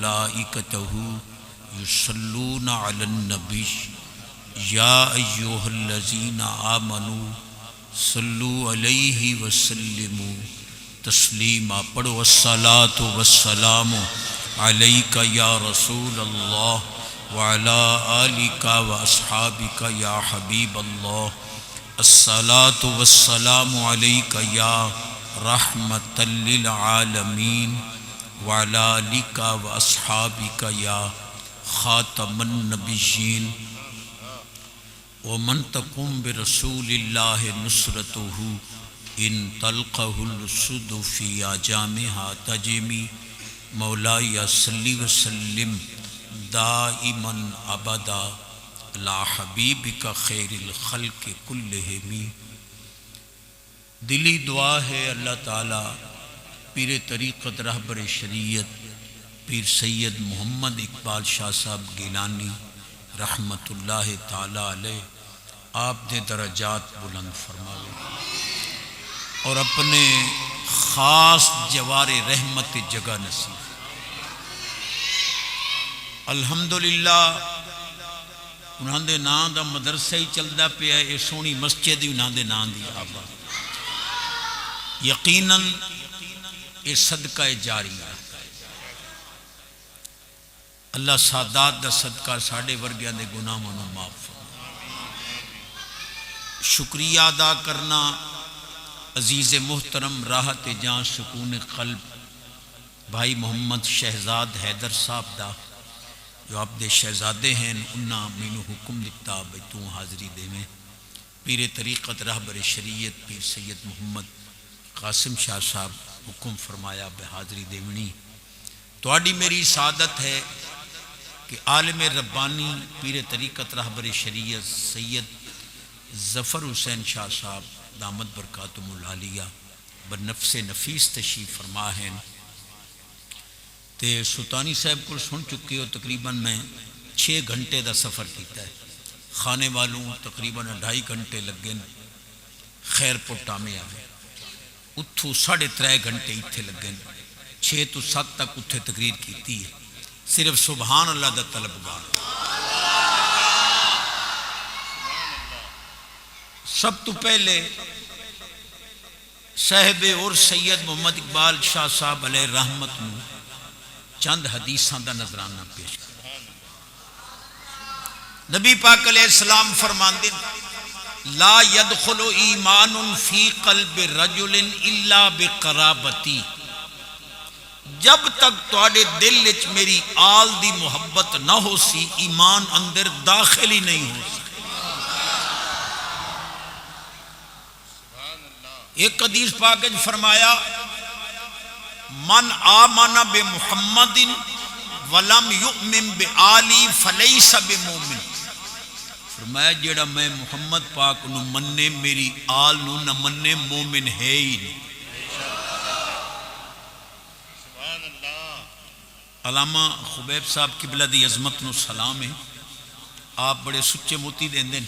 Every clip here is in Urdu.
وملائکتہ یصلون علی النبی یا ایہا الذین آمنوا صلوا علیہ وسلموا تسلیما۔ پڑھو الصلاۃ والسلام علیک یا رسول اللہ وعلی آلک واصحابک یا حبیب اللہ۔ الصلاۃ والسلام علیک یا رحمۃ للعالمین وعلی آلک واصحابک یا خاتم النبیین۔ ومن تقم برسول اللہ نصرتہ ان تلقہ الاسد فی اجامہا تجمی۔ مولائی صلی وسلم دائما ابدا لا حبیبک خیر الخلق کلہم۔ دلی دعا ہے اللہ تعالیٰ پیر طریقت رہبر شریعت پیر سید محمد اقبال شاہ صاحب گیلانی رحمت اللہ تعالیٰ علیہ آپ دے درجات بلند فرماوے اور اپنے خاص جوار رحمت جگہ نصیب۔ الحمدللہ انہاں دے نام دا مدرسہ ہی چلدا پیا ہے، سونی مسجد ہی انہاں دے نام دی آباد۔ یقیناً یہ صدقہ جاری ہے۔ اللہ سادات دا صدقہ ساڑھے ورگیاں دے گناہاں نوں معاف فرمائے۔ شکریہ ادا کرنا عزیز محترم راحت جاں سکون قلب بھائی محمد شہزاد حیدر صاحب دا جو آپ دے شہزادے ہیں، انہاں مینوں حکم دتا بھئی تو حاضری دے میں۔ پیر طریقت رہبر شریعت پیر سید محمد قاسم شاہ صاحب حکم فرمایا بے حاضری دیونی۔ تواڈی میری سعادت ہے کہ عالم ربانی پیر طریقت رہبر شریعت سید ظفر حسین شاہ صاحب دامت برکاتہم العالیہ بنفس نفیس تشریف فرما ہیں تے سلطانی صاحب کو سن چکے ہو۔ تقریباً میں 6 گھنٹے دا سفر کیتا ہے، کھانے والوں تقریباً 2.5 گھنٹے لگے، خیر پٹامے آئے، اتھو 3.5 گھنٹے اتھے لگے، 6 تو 7 تک اتھے تقریر کیتی ہے، صرف سبحان اللہ دا طلبگار۔ سب تو پہلے صاحب اور سید محمد اقبال شاہ صاحب علیہ رحمت نو چند حدیثاں دا نظرانہ پیش کر۔ نبی پاک علیہ السلام فرماندے لا يدخل ایمان فی قلب رجل الا بقرابتی۔ جب تک تواڈے دل وچ میری آل دی محبت نہ ہو سی، ایمان اندر داخل ہی نہیں ہو سی۔ ایک حدیث پاک وچ فرمایا من آمن بمحمد ولم یؤمن بآلی فلیس بمومن۔ فرمایا جیڑا میں محمد پاک نو مننے میری آل نو نہ مننے مومن ہے ہی نہیں۔ علامہ خبیب صاحب قبلہ دی عظمت نو سلام ہے، آپ بڑے سچے موتی دین دین،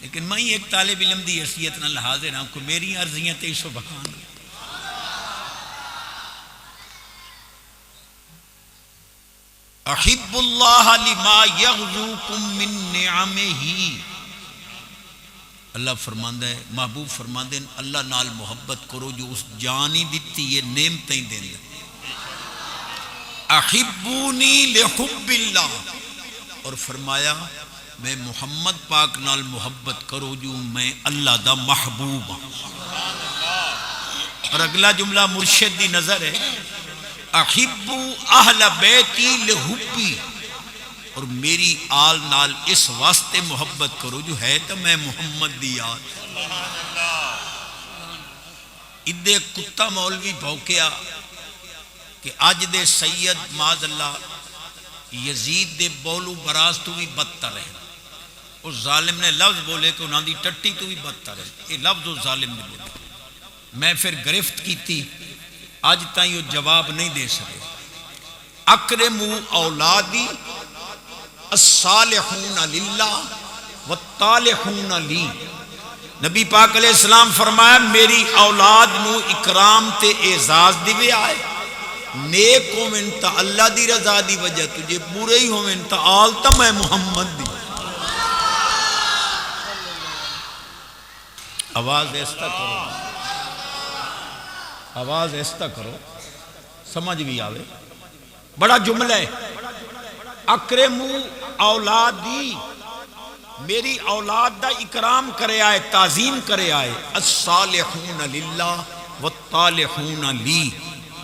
لیکن میں ایک طالب علم دی حیثیت نہ حاضر ہوں کہ میری عرضیاں تے سبحان اللہ۔ احب اللہ لما یغزوکم من نعمہ۔ اللہ فرماندہ ہے، محبوب فرماندے ہیں اللہ نال محبت کرو جو اس جانی دیتی یہ نعمتیں دیں دے۔ احبونی لحب اللہ، اور فرمایا میں محمد پاک نال محبت کرو جو میں اللہ دا محبوب ہوں۔ اور اگلا جملہ مرشد دی نظر ہے احبو اہل بیتی لحبی، اور میری آل نال اس واسطے محبت کرو جو ہے تو میں محمد دی آل۔ ادھے کتا مولوی بھوکیا کہ آج دے سید معاذ اللہ یزید دے بولو براز تو بھی بدتر ہے۔ اس ظالم نے لفظ بولے کہ انہاں دی ٹٹی تو بھی بدتر ہے، یہ لفظ اس ظالم نے بولے۔ میں پھر گرفت کی تھی، آج تائیں یہ جواب نہیں دے سکے۔ اکرمو اولادی الصالحون للہ والطالحون لی۔ نبی پاک علیہ السلام فرمایا میری اولاد نو اکرام تے اعزاز دیوے آئے، نیک ہومن تا اللہ دی رضا دی وجہ تجھے برے ہی ہومن تا آل تا میں محمد دی. آواز ایستا کرو، آواز ایستا کرو سمجھ بھی آوے. بڑا جملہ ہے. اکرمو اولادی، میری اولاد دا اکرام کرے آئے، تعظیم کرے آئے. الصالحون للہ والطالحون لی.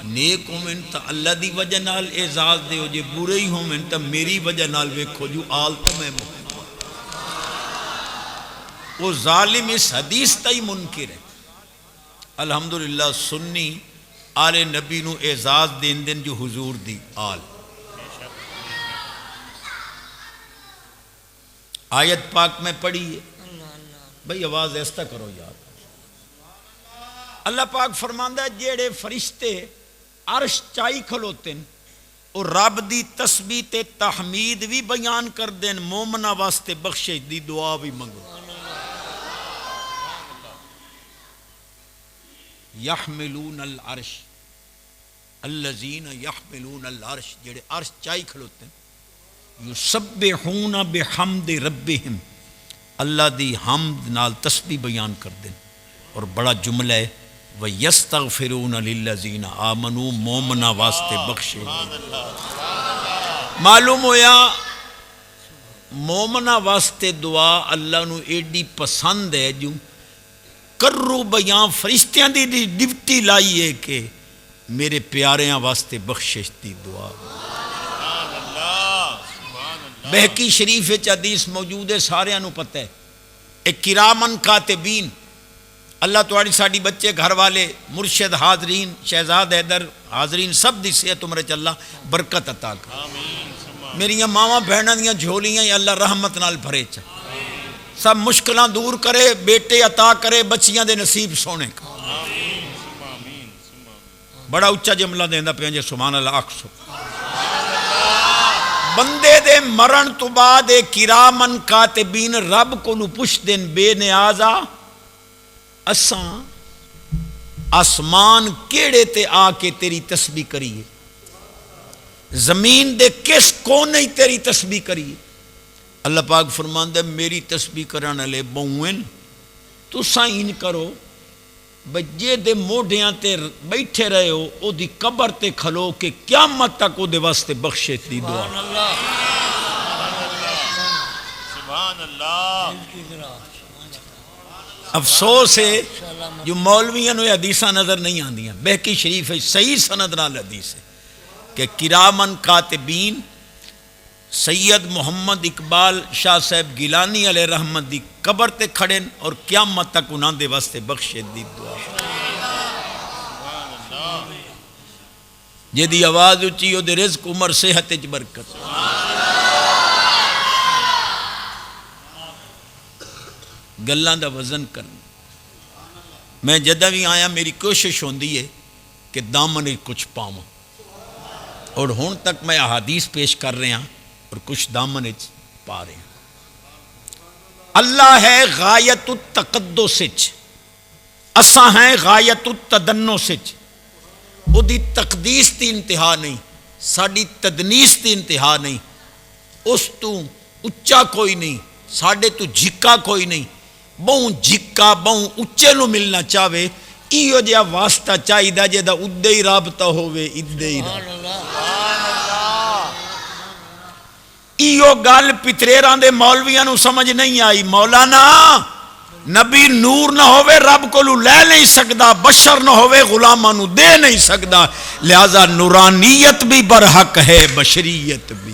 نیک ہومن تا اللہ دی وجہ نال اعزاز دے ہو، جے برے ہی ہومن تا میری وجہ نال ویکھو جو آل تا میں محمد. وہ ظالم اس حدیث تا ہی منکر ہے. الحمدللہ سنی آل نبی نو اعزاز دین دن جو حضور دی آل. آیت پاک میں پڑھی ہے بھئی، آواز ایستا کرو یار. اللہ پاک فرماندہ ہے جیڑے فرشتے عرش چائی کھلوتے ہیں اور رب دی تسبیح تے تحمید بھی بیان کر دیں، مومنہ واسطے بخشش دی دعا بھی منگو. یحملون العرش، الذین یحملون العرش، جیڑے عرش چائی کھلوتے ہیں، یسبحون بحمد ربہم، اللہ دی حمد نال تسبیح بیان کر دیں. اور بڑا جملہ ہے وَيَسْتَغْفِرُونَ لِلَّذِينَ آمَنُوا، مومنہ واسطے بخشے. معلوم ہویا مومنہ واسطے دعا اللہ نو ایڈی پسند ہے جو کرو بیان فرشتیاں دی ڈیوٹی لائی ہے کہ میرے پیاریاں واسطے بخشش دی دعا. بہقی شریف حدیث موجود ہے، سارے انہوں پتہ ہے. ایک کرامن کاتبین، اللہ تواڑی ساڑی بچے گھر والے مرشد حاضرین شہزاد حیدر حاضرین سب دی صحت عمر چ اللہ برکت عطا کر. میریاں ماواں بہناں دیاں جھولیاں یا اللہ رحمت نال بھرے چا، سب مشکلاں دور کرے، بیٹے عطا کرے، بچیاں دے نصیب سونے کا. بڑا اچھا جملہ دیندہ پہ سبحان اللہ آکھسو. بندے دے مرن تو بعد کرامن کاتبین رب کو نو پوچھ دین بے نیازا اساں آسمان کیڑے تے آ کے تیری تسبیح کریے، زمین دے کس کونے تیری تسبیح کریے. اللہ پاک فرماندہ میری تسبیح کرانا لے بہوین تو سائن کرو بجے دے موڈیاں تے بیٹھے رہے ہو او دی قبر تے کھلو کہ قیامت تک او دے واسطے بخشے دی دعا. سبحان اللہ. افسوس ہے جو مولویاں نو حدیثاں نظر نہیں آندیاں. بہقی شریف ہے صحیح سند نال حدیث ہے کہ کرامن کاتبین سید محمد اقبال شاہ صاحب گیلانی علیہ رحمت دی قبر تے کھڑے اور قیامت تک انہاں دے واسطے بخشے دی دعا. جدی آواز اچھی ہو دے رزق عمر صحت وچ برکت. گلاں دا وزن کرنا. میں جدہ بھی آیا میری کوشش ہوندی ہے کہ دامن کچھ پاواں، اور ہون تک میں احادیث پیش کر رہے ہیں اور کچھ دامن پا رہے ہیں. اللہ ہے غایت التقدس، اساں ہیں غایت التدنس. وہ دی تقدیس دی انتہا نہیں، ساڑی تدنیس دی انتہا نہیں. اس تو اچا کوئی نہیں، ساڑے تو جھکا کوئی نہیں. بہوں جھکا بہوں اچے نو ملنا چاہوے، ایو جا واسطہ چاہی دا جے دا ادھے ہی رابطہ ہوئے ادھے ہی رابطہ. ایو گل پتریران دے مولویاں نو سمجھ نہیں آئی. مولانا نبی نور نہ ہوئے رب کو لے نہیں سکدا، بشر نہ ہوئے غلاماں نو دے نہیں سکدا، لہذا نورانیت بھی برحق ہے بشریت بھی.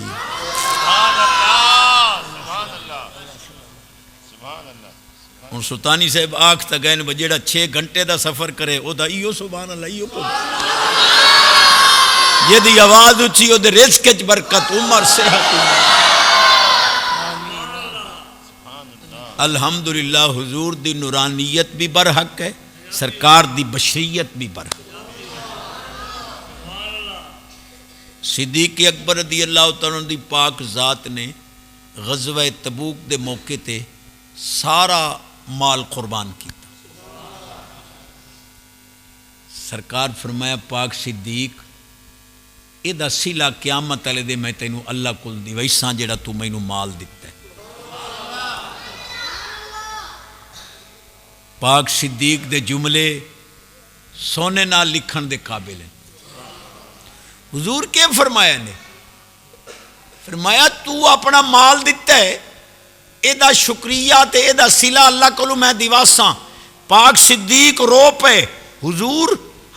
ہوں سلطانی صاحب آکھ تا گئے نے جیڑا 6 گھنٹے دا سفر کرے او دا ایو سبحان اللہ ایو کو یہ دی آواز اچھی او دے رزق وچ برکت عمر صحت. الحمدللہ حضور دی نورانیت بھی برحق ہے، سرکار دی بشریت بھی برحق. صدیق اکبر رضی اللہ تعالیٰ دی پاک ذات نے غزوہ تبوک دے موقع تے سارا مال قربان کیتا. سرکار فرمایا پاک صدیق یہ دا صلہ قیامت والے دے میں تینوں اللہ کول دی ویساں جڑا تو مینوں مال دیتا ہے. پاک صدیق دے جملے سونے نال لکھن دے قابل ہیں. حضور کے فرمایا نے فرمایا تو اپنا مال دیتا ہے اے دا شکریہ تے اے دا صلہ اللہ کولوں میں دیواساں. پاک صدیق رو پے حضور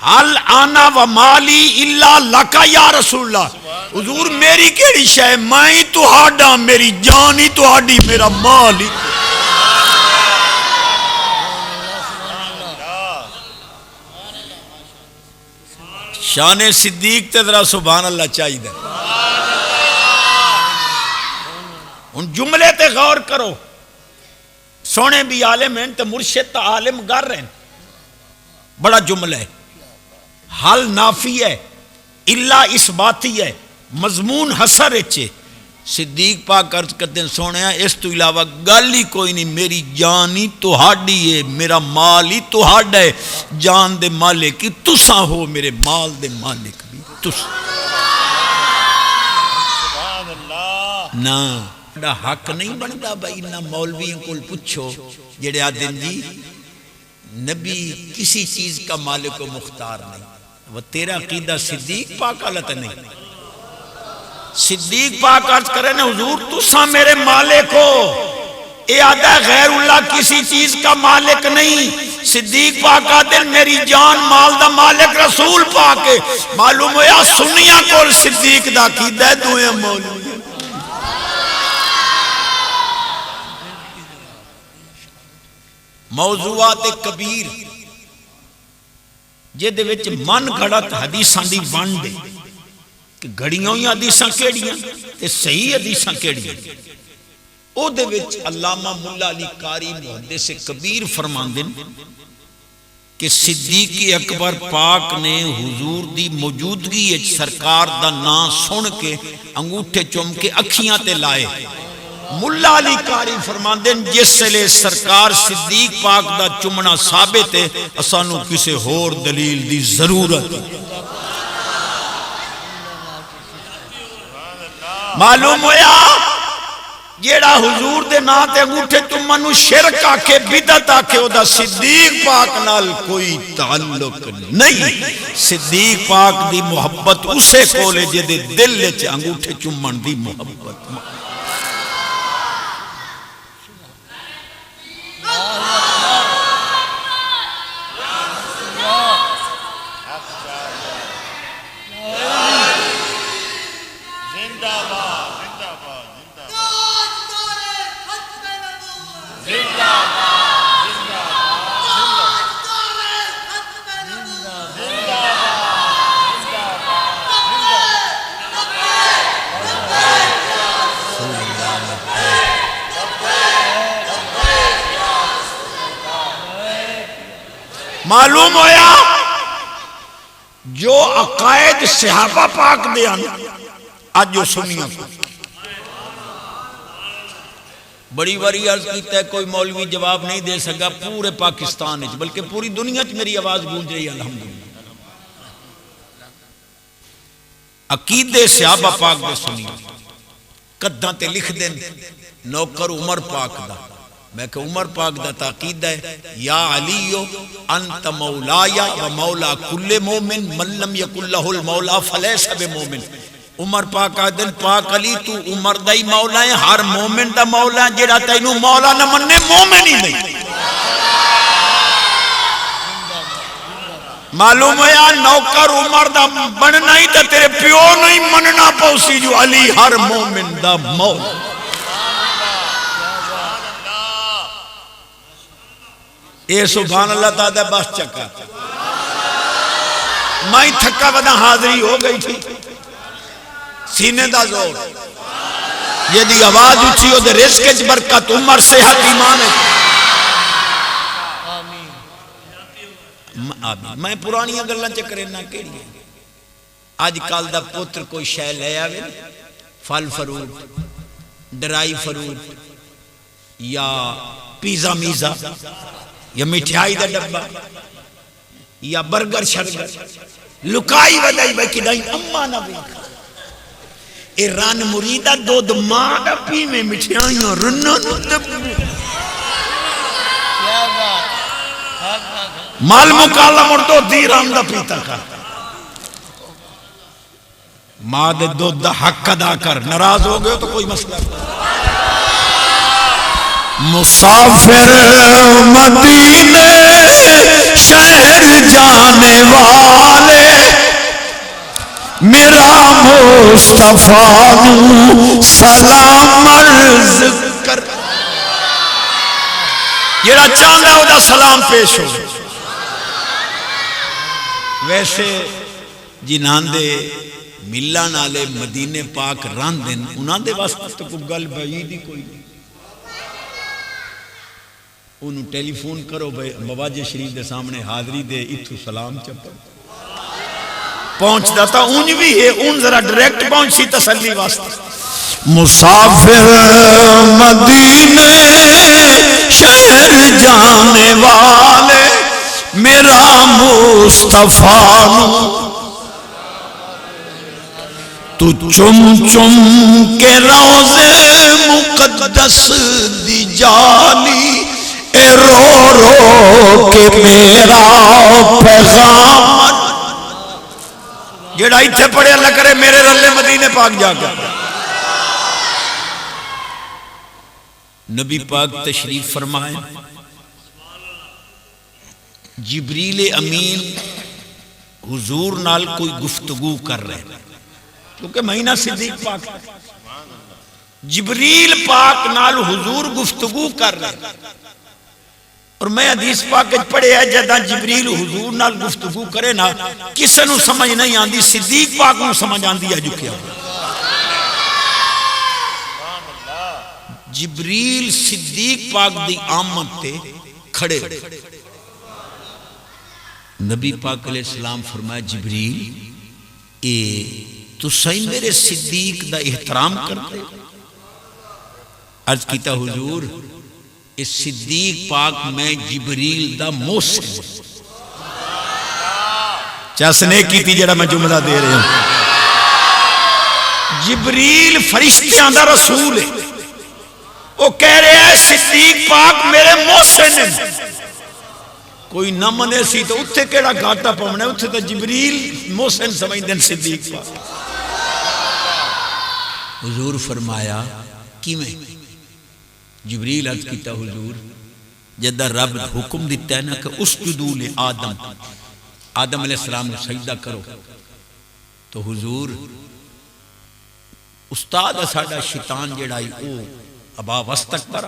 حل آنا و مالی الا لکا یا رسول اللہ. حضور میری کیڑی شے میں ہی تہاڈا میری جان ہی تہاڈی میرا مال ہی. شان صدیق تے ذرا سبحان اللہ چاہیے. ان جملے تے غور کرو. سونے بھی عالم ہیں تے مرشد تا عالم گر رہے ہیں. بڑا جملہ ہے. حل نافی ہے الا اثباتی ہے مضمون حسر اچے. صدیق پاک عرض کرتے ہیں سونے اس تو علاوہ گل ہی کوئی نہیں. میری جان ہی تہاڈی ہے میرا مال ہی تہاڈا ہے. جان دے مالک تساں ہو میرے مال دے مالک بھی تساں. نا دا حق نہیں بنتا بھائی نہ مولویوں کو پوچھو جڑے آدن جی نبی کسی چیز کا مالک و مختار نہیں. وہ تیرا عقیدہ صدیق پاک غلط نہیں. صدیق پاک عرض کرے نا حضور تساں میرے مالک ہو. اے آدھا غیر اللہ کسی چیز کا مالک نہیں. صدیق پاک آدھے میری جان مال دا مالک رسول پاک ہے. معلوم ہوا سنیاں کول صدیق دا عقیدہ ہے دوئے مولوی. موضوعات کبیر جہدے وچ من گھڑت حدیثاں دی ونڈ کہ گھڑیاں ہوئی حدیثاں کیڑیاں تے صحیح حدیثاں کیڑیاں. او دے وچ علامہ ملا علی قاری محدث کبیر فرماندے کہ صدیق اکبر پاک نے حضور دی موجودگی وچ سرکار دا نام سن کے انگوٹھے چوم کے اکھیاں تے لائے. ملا علی قاری فرماندے جس لے سرکار صدیق پاک دا چمنا ثابت ہے اسانو کسے ہور دلیل دی ضرورت. معلوم ہویا جیڑا حضور دے نا تے انگوٹھے چمنو شرک آکے بدعت آکے او دا صدیق پاک نال کوئی تعلق نہیں. صدیق پاک دی محبت اسے کولے جدے دل وچ انگوٹھے چمن دی محبت. معلوم ہویا جو عقائد صحابہ پاک دے آج جو سنیاں بڑی باری عرض کیتا ہے کوئی مولوی جواب نہیں دے سکا پورے پاکستان ہے بلکہ پوری دنیا چ میری آواز گونج رہی ہے الحمدللہ. عقیدے صحابہ پاک دے سنیاں کدھاں تے لکھ دیں نوکر عمر پاک دا. میں کہ عمر پاک دا تاقید ہے یا علیو انت مولایا و مولا کل مومن من لم یکن لہ المولا فلیس بمومن. عمر پاک آدن پاک علی تو عمر دائی مولا ہے ہر مومن دا مولا ہے جیڑا تینو مولا نہ مننے مومن ہی نہیں. معلوم ہے نوکر عمر دا بننا ہی تا تیرے پیو نہیں مننا پوسی جو علی ہر مومن دا مولا. اے سبحان اللہ تعالیٰ بس چکا میں تھکا بدا حاضری ہو گئی تھی سینے دا زور یہ دی آواز اچھی ہو دے رزق برکت عمر صحت ایمان ہے. میں پرانی گلاں چکرے نہ کیڑی اج کل دا پتر کوئی شے لے آوے پھل فروٹ ڈرائی فروٹ یا پیزا میزا یا مٹھائی دا ڈبا یا برگر شرگر لکائی ودائی بھائی کدائی اما نہ بیکھا اے ران مریدہ دودھ ماں دا پی میں مٹھیائیاں رنہ نو دبو مال مکالا مردو دیران دا پیتا کر ماں دے دودھ دا حق ادا کر ناراض ہو گئے تو کوئی مسئلہ مسافر مدینے شہر جانے والے میرا مصطفیٰ نو سلام عرض کر جیڑا چاندہ ہو دا سلام پیش ہو ویسے جنہاں دے ملہ نالے مدینے پاک راندن انہاں دے واسطہ تو کوئی گل بعید ہی کوئی نہیں انہوں ٹیلی فون کرو مواجہ شریف دے سامنے حاضری دے اتھو سلام چپا پہنچ داتا ان بھی ہے ان ذرا ڈریکٹ پہنچی تسلی واسطہ مسافر مدینے شہر جانے والے میرا مصطفیٰ نو تو چم چم کے روضے مقدس دی جالی اے رو رو کے میرا پیغام جڑا ایتھے پڑھے اللہ کرے میرے رلے مدینے پاک جا کر نبی پاک تشریف فرمائے جبریل امین حضور نال کوئی گفتگو کر رہے ہیں کیونکہ مہینہ صدیق پاک جبریل پاک نال حضور گفتگو کر رہے ہیں اور میں حدیث پاک پڑھے ہے جدہ جبریل حضور نال گفتگو کرے نا کسے نو سمجھ نہیں آندی صدیق پاک نو سمجھ آندی ہے جو کیا جبریل صدیق پاک دی آمد تے کھڑے نبی پاک علیہ السلام فرمایا جبریل اے تو صحیح میرے صدیق دا احترام کرتے عرض کیتا حضور اس صدیق پاک میں جبریل دا موسم چاسنے کی تھی جڑا میں جملہ دے رہے ہوں جبریل فرشتیاں دا رسول ہے وہ کہہ رہے ہیں صدیق پاک میرے موسم ہیں کوئی نہ منے سی تو اتھے کیڑا گھاٹا پونے اتھے تو جبریل موسم سمجھ دیں صدیق پاک حضور فرمایا کی میں جبریل عرض کیتا حضور جدہ رب حکم دیتا ہے نا کہ اسجدو لے آدم علیہ السلام نے سجدہ کرو تو حضور استاد ساڑا شیطان جڑائی او ابا وستکبر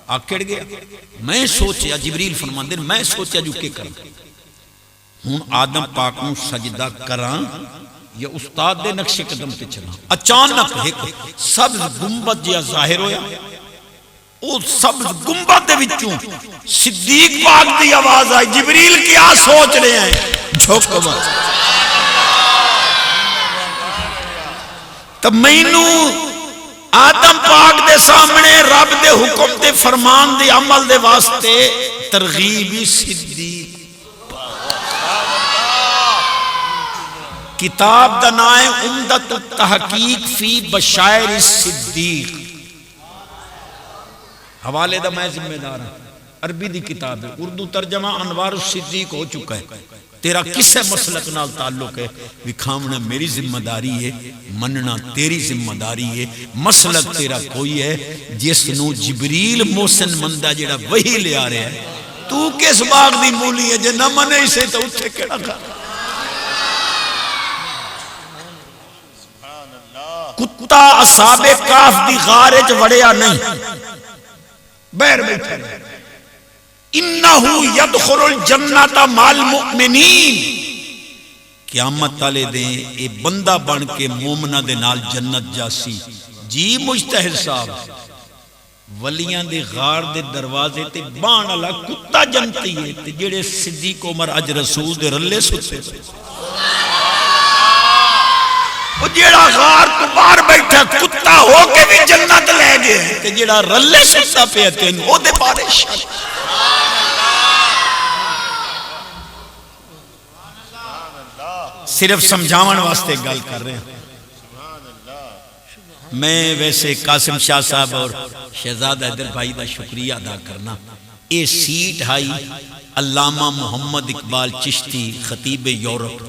آکڑ گیا میں سوچیا جبریل فرماندے میں سوچیا جو کہ کروں ہون آدم پاک نو سجدہ کران یا استاد دے نقش قدم تے چلا اچانک ایک سبز گنبد جیا ظاہر ہویا او سبز گنبد دے وچوں صدیق پاک دی آواز آئی جبریل کیا سوچ رہے ہیں جھوک مت تب مینوں آدم پاک دے سامنے رب دے حکم دے فرمان دے عمل دے واسطے ترغیبی صدیق کتاب دا نائے عمدت التحقیق فی بشائر الصدیق حوالے دا میں ذمہ دار ہوں عربی دی کتاب ہے اردو ترجمہ انوار الصدیق ہو چکا ہے تیرا کسے مسلک نال تعلق ہے وکھامنا میری ذمہ داری ہے مننا تیری ذمہ داری ہے مسلک تیرا کوئی ہے جس نو جبریل محسن مندہ جڑا وہی لے آ رہے ہیں تو کس باغ دی مولی ہے جے نہ منے اسے تو اتھے کیڑا کھا کتا اصحاب کاف دی غارج وڑیا نہیں بیر بیٹھے انہو یدخل الجنت مال مؤمنین قیامت والے دیں اے بندہ بن کے مومنہ دے نال جنت جاسی جی مجتہد صاحب ولیاں دے غار دے دروازے تے بان اللہ کتا جنتی ہے تے جڑے صدیق عمر اج رسول دے رلے ستے وہ جیڑا غار تو باہر بیٹھا کتا ہو کے بھی جنت لے گئے تے جیڑا رلے ستا پہ تین او دے بارے شک صرف سمجھاون واسطے گل کر رہے ہیں. میں ویسے قاسم شاہ صاحب اور شہزاد حیدر بھائی دا شکریہ ادا کرنا. یہ سیٹ ہائی علامہ محمد اقبال چشتی خطیب یورپ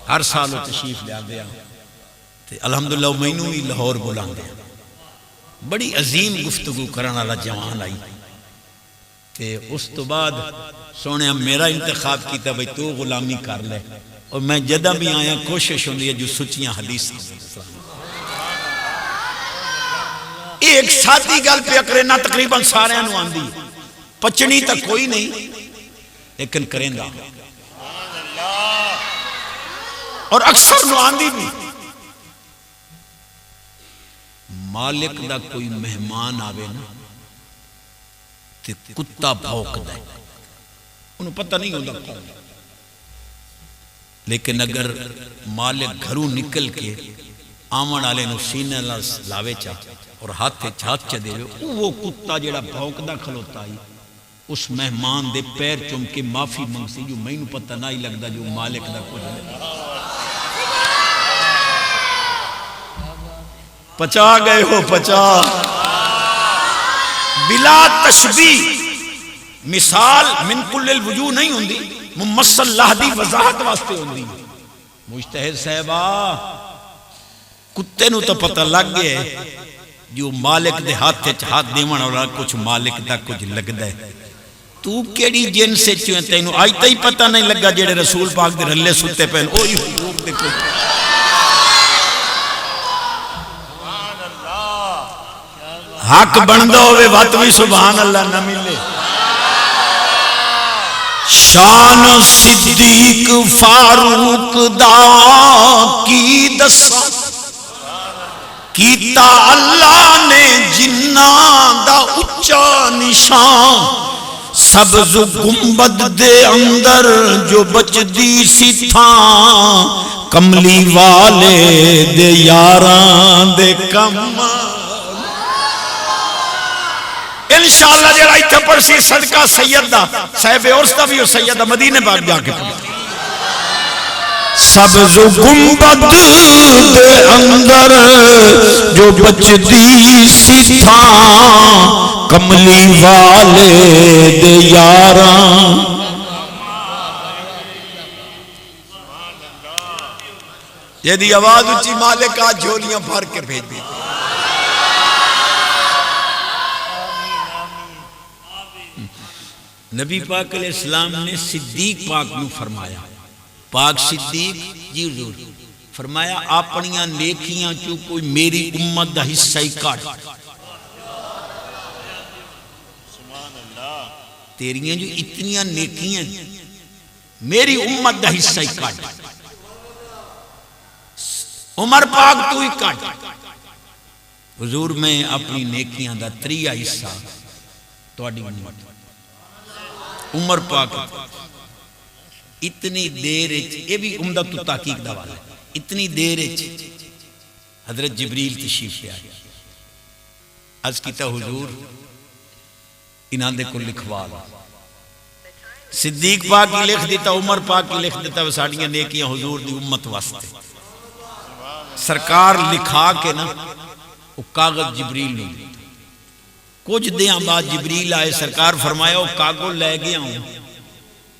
ہر سال وہ تشریف لیا دیا. الحمدللہ مینوں بھی لاہور بلا دیا. بڑی عظیم گفتگو کرنے والا جوان آئی. تے اس تو بعد سونے میرا انتخاب کیتا بھئی تو غلامی کر لے. اور میں جدہ بھی آیا کوشش ہوندی ہے جو سچیاں حدیث ایک ساتھی گل پہ کرنا تقریباً سارے انو آندی پچنی تک کوئی نہیں لیکن کریں دا اور اکثر نو آندی بھی. مالک دا کوئی مہمان آوے نا تے کتا بھوک دے انہوں پتہ نہیں ہوتا کون. لیکن اگر مالک گھروں نکل کے آمن آلے نو سینے لاوے چاہ اور ہاتھ چا دے وہ کتا جیڑا بھوک دا کھلوتا ہی اس مہمان دے پیر چم کے معافی منگ سی جو میں نو پتہ نہیں لگتا جو مالک دا کچھ نہیں. پچا گئے ہو پچا بلا تشبیح. مثال من کل الوجوہ نہیں ہوندی ممثل لہدی وضاحت واسطے ہوندی. مجتہد صاحبہ کتے نو تو پتہ لگ گئے جو مالک دے ہاتھ دیون والا کچھ مالک دا کچھ لگدا ہے. تو کیڑی جن سے چویں تینوں آج تئی پتہ نہیں لگا جڑے رسول پاک دے رلے ستے پہن اوہی حقوق دے کچھ حق بندہ ہوئے وقت بھی سبحان اللہ نہ ملے. شان صدیق فاروق دا کی دسا کیتا اللہ نے جنہ دا اچا نشان. سبز گنبد دے اندر جو بچ دی سی تھاں کملی والے دے یاراں دے کم. انشاءاللہ جڑا ایتھے پڑسی صدقہ سید دا صاحب عرس دا بھی ہو سید دا مدینے باغ جا کے پڑھا. سبز گنبد دے اندر جو بچتی سی تھاں کملی والے دے یاراں. یہ دی آواز اچھی مالک آج جھولیاں بھر کے بھیج دی. نبی پاک علیہ السلام نے صدیق پاک نو فرمایا پاک صدیق جی حضور فرمایا اپنیاں نیکیاں چو کوئی میری امت دا حصہ ہی کاٹ. تیریاں جو اتنیاں نیکیاں میری امت دا حصہ ہی کاٹ. عمر پاک تو ہی کاٹ. حضور میں اپنی نیکیاں دا 3 حصہ تواڈی امت عمر پاک. اتنی دیر یہ بھی عمدہ تو تحقیق دا والا ہے. اتنی دیر حضرت جبریل تشریف لے آیا. عرض کیتا حضور انہاں دے کو لکھوا لا. صدیق پاک کی لکھ دیتا عمر پاک کی لکھ دیتا وہ ساڑیاں نیکیاں حضور دی امت واسطے. سرکار لکھا کے نا وہ کاغذ جبریل نے کچھ دیاں بعد جبریل آئے. سرکار فرمایا وہ کاغذ لے گیا ہوں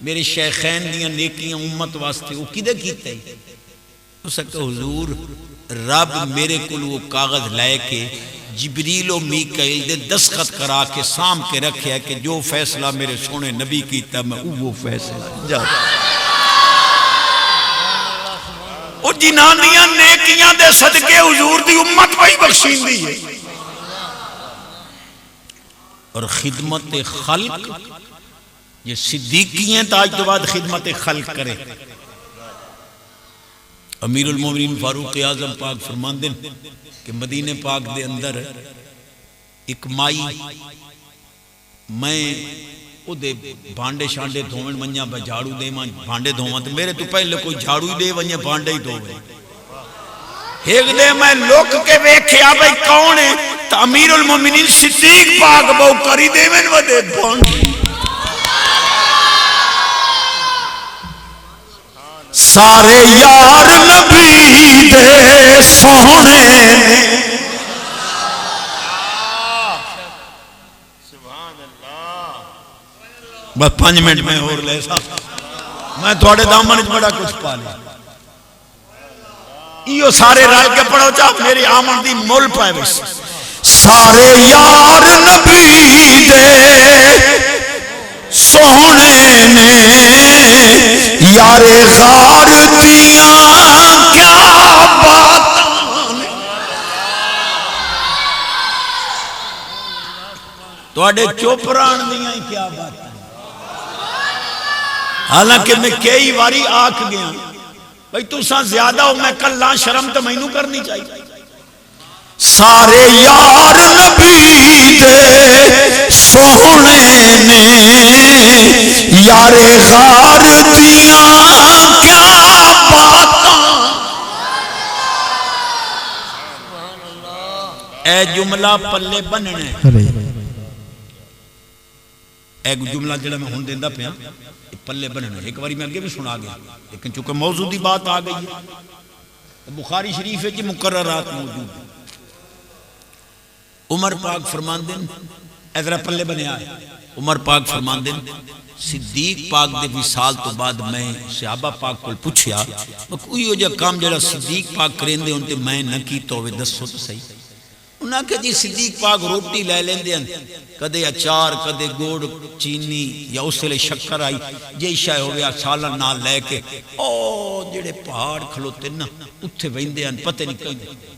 میرے شیخین دیاں نیکیاں امت واسطے. وہ کدے کیتے ہیں اس کہ حضور رب میرے کل وہ کاغذ لے کے جبریل و میکائیل دے دستخط کرا کے سام کے رکھے ہے کہ جو فیصلہ میرے سونے نبی کیتا میں وہ فیصلہ جاتا. وہ جنانیاں نیکیاں دے صدقے حضور دی امت وہی بخشین دی ہے. اور خدمت خلق یہ صدیقی ہیں تاج تو بعد خدمت خلق کرے. امیر المومنین فاروق اعظم پاک فرماندے کہ مدینہ پاک دے اندر ایک مائی میں او دے بھانڈے شانڈے دھومن منجا با جھاڑو دے مان بھانڈے دھومن تو میرے تو پہلے کوئی جھاڑو ہی دے ونجا بھانڈے ہی دھوے. ایک دے میں لوک کے ویکھیا بھئی کون ہے تو امیر المومنین صدیق پاک بہو کری دے من ودے بھانڈے. سارے یار نبی دے سونے نے سبحان اللہ بس 5 منٹ میں اور لے سا میں تھوڑے دامن بڑا کچھ پا لیا یہ سارے رل کے پڑھو چاہ میری آمن دی مول پائے بس سارے یار نبی دے سونے نے یار غار دیاں کیا باتاں نے توڑے چوپران دیاں کیا باتاں حالانکہ میں کئی واری آکھ گیا بھئی تو ساں زیادہ ہو میں کل لا شرم تو میں نو کرنی چاہیے سارے یار نبی دے سونے نے یار غار دیاں کیا باتاں اے جملہ پلے بننے ایک جملہ جڑا میں ہون دیندہ پیا پلے بننے ایک باری میں آگے بھی سنا گیا لیکن چونکہ موضوع دی بات آ گئی ہے بخاری شریف ہے جی مقررات موجود ہیں عمر پاک فرمان دن ایدرہ پلے بنے آئے عمر پاک فرمان دن صدیق پاک دے وصال تو بعد میں صحابہ پاک کو پوچھیا کوئی ہو جا کام جڑا صدیق پاک کریں دے انتے میں نہ کی تو وہ دسو تو صحیح انہاں کہ جی صدیق پاک روٹی لے لیں دے کدے اچار کدے گوڑ چینی یا اس سے لے شکر آئی جے شاہ ہو گیا سالن نہ لے کے او جڑے پہاڑ کھلوتے نا اتھے ویندے ہیں پتہ نہیں کہیں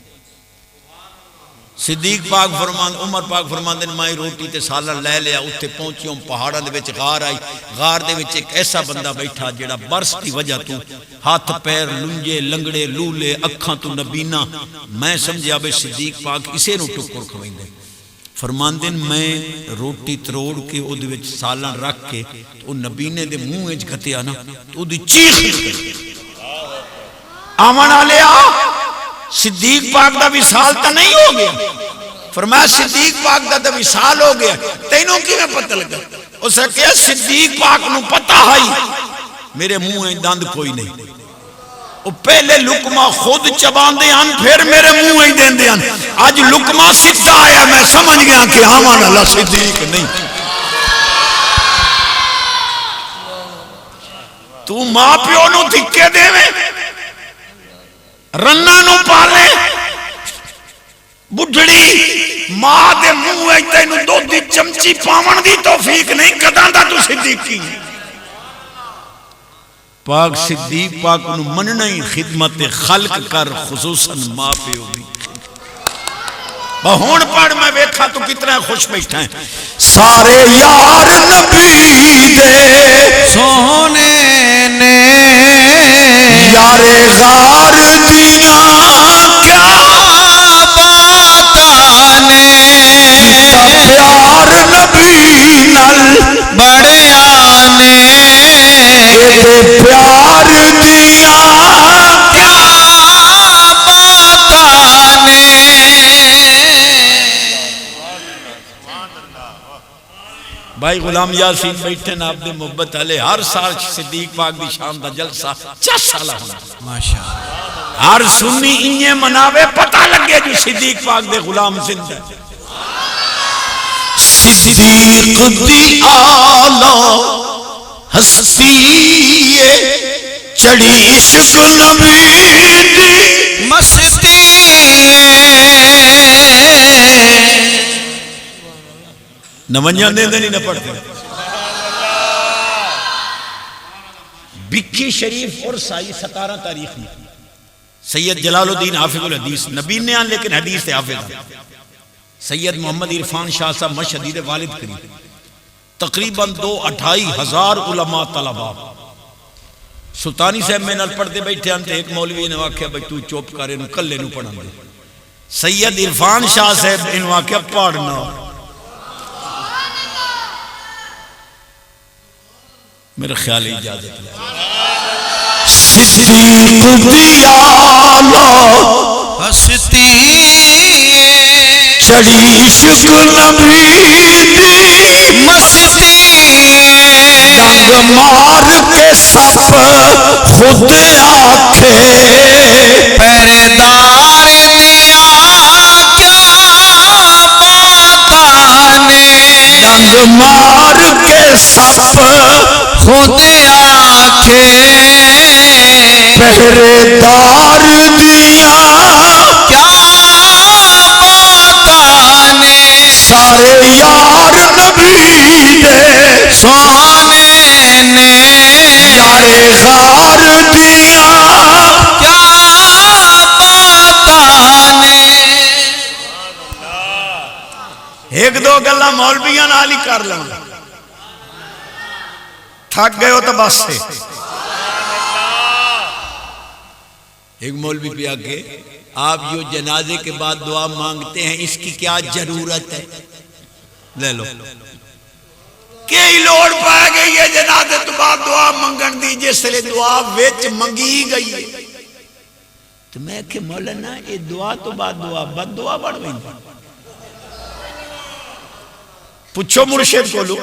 صدیق پاک فرمان عمر پاک فرمان دن مائی روٹی تے سالن لے لیا اتھے پہنچیوں پہاڑاں دے وچ غار آئی غار دے وچ ایک ایسا بندہ بیٹھا جڑا برس کی وجہ تو ہاتھ پیر لنجے لنگڑے لولے اکھاں تو نبینا میں سمجھیا بے صدیق پاک اسے نو ٹکر کھوئیں دے فرمان دن میں روٹی تروڑ کے او دے وچ سالن رکھ کے تو نبینے دے منہ اچ گھتیا نا تو دی چیخ آمن آلیا صدیق پاک دا وصال تا نہیں ہو گیا فرمایا صدیق پاک دا وصال ہو گیا تینوں کی میں پتہ لگا اسے کہا صدیق پاک نو پتہ ہے میرے منہ دند کوئی نہیں وہ پہلے لکمہ خود چبان دے آن پھر میرے منہ دین دے آن آج لکمہ سدھا آیا میں سمجھ گیا کہ آمان اللہ صدیق نہیں تو ماں پیو نو دھکے دے میں رنہ نو پالے بڑھڑی ماں دے منہ ایتے نو دو دی چمچی پاون دی توفیق نہیں قدان دا تو صدیق کی پاک صدیق پاک نو مننائی خدمت خلق کر خصوصاً ماں پہ ہوگی بہون پڑھ میں بیٹھا تو کتنا خوش بیٹھا ہے سارے یار نبی دے سونے نے یار غار دیاں کیا باتاں نے پیار نبی نل بڑے آنے پیار دیاں کیا باتاں نے بھائی غلام یاسین بیٹھے نا عبد محبت علیہ ہر سال صدیق پاک دی شام دا جلسہ 4 سالہ ہونا ماشاءاللہ ہر سنی انہیں مناوے پتہ لگے جو صدیق پاک دے غلام زندہ صدیق دی آلہ ہستی چڑی عشق نبی دی مستی نونیاں دے دے نہیں نہ پڑھتے بکی شریف اور سائی 17 تاریخ میں سید جلال الدین حافظ الحدیث نبی نے آن لیکن حدیث حافظ سید محمد عرفان شاہ صاحب مشہدید والد قریب تقریباً 2-2.5 علماء طلباء سلطانی صاحب میں نال پڑھتے بیٹھے آنتے ایک مولوی نے واقعہ بھئی تو چوپ کرے نو کلے نو پڑھا دے سید عرفان شاہ صاحب ان واقعہ پڑھنا میرا خیال اجازت ہے صدیق دیالہ ہستی چڑی عشق نبی دی مستی رنگ ڈگ مار کے سپ خود آکھے پہرے دار دیا کیا باتانے ڈگ مار کے سپ خود آکھے پہرے دار دیا کیا باتانے سارے یار نبی دے سونے نے یارے غار دیا کیا باتانے ایک دو گلا مولویاں نال ہی کر لوں تھک گئے ہو تو بس سے ایک مولوی پہ آگے آپ جو جنازے کے بعد دعا مانگتے ہیں اس کی کیا ضرورت ہے لے لو کئی لوڑ پائے گئی ہے جنازے تو بعد دعا منگن دی جس لئے دعا ویچ منگی گئی ہے تو میں کہ مولانا یہ دعا تو بعد دعا بد دعا بڑھ گئی پوچھو مرشد کو لو